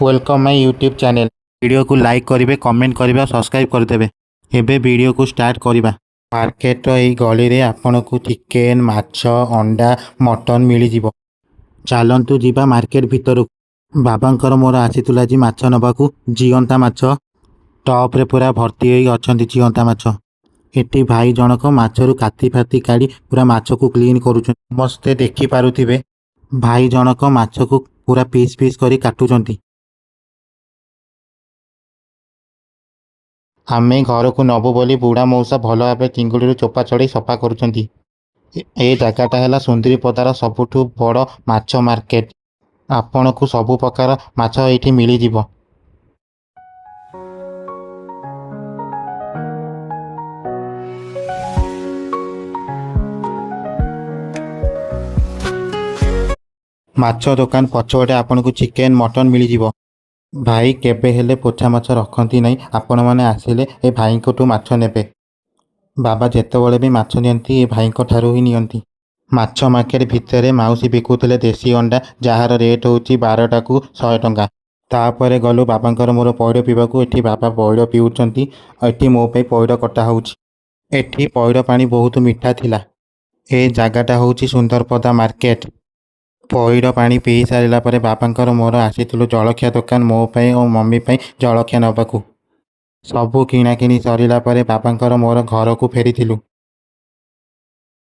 Welcome my YouTube channel. Video को like करेंगे, comment करेंगे और सब्सक्राइब करदे। एबे वीडियो को स्टार्ट करवा। मार्केट यही गली रे आपन को चिकेन, माछ, अंडा, मटन मिल जिवो। चलतु जीवा मार्केट भितर। बाबांकर मोर आसीतुला जी माछ नबाकू। जीवंता माछ टप रे पूरा भर्ती होई अछंती। जीवंता माछ एटी भाई जनक माछरू काती फाती काढ़ी पूरा माछ को क्लीन करूछन। समस्ते देखि पारुथिबे भाई जनक माछ को पूरा पीस पीस करी काटुचंती। आमे घर को नबु बोली बुढ़ा मौसा भल भाव चिंगुड़ी चोपा छड़े सफा करुछंती। ए जगटा है सुंदरी पदार सबुठु बड़ माछ मार्केट। आपण को सबु प्रकार माछ एठी मिली जिवो। माछ दुकान पछपटे आपन को चिकेन, मटन मिली जिवो। भाई केबे हेले पोछा माछ रखती नहीं। आपण माने आसिले ए भाई को माछ नेबे। बाबा जेतेबेले भी माछ नियंती ए भाई को ठारू ही नियंती। माछ मार्केट भितर माउसी बिकुले देसी अंडा जार रेट होची 12 को 100 टंका। तापर गलु बाबांकर मोर पैड़ पीवाकू। एठी बाबा पैड़ पीउचंती। एठी मो पे पैड़ कटा होची। एठी पैड़ पानी बहुत मीठा थिला। ए जगटा होची सुंदरपदा मार्केट। पैड़ पानी पी सारा पर बाबांकर मोर आसीलु जलखिया दुकान मो पाई और मम्मी पाई जलखिया नबाकू। सबू किणाकिणी सरिला पर बाबांकर मोर घर को फेरीथिलु।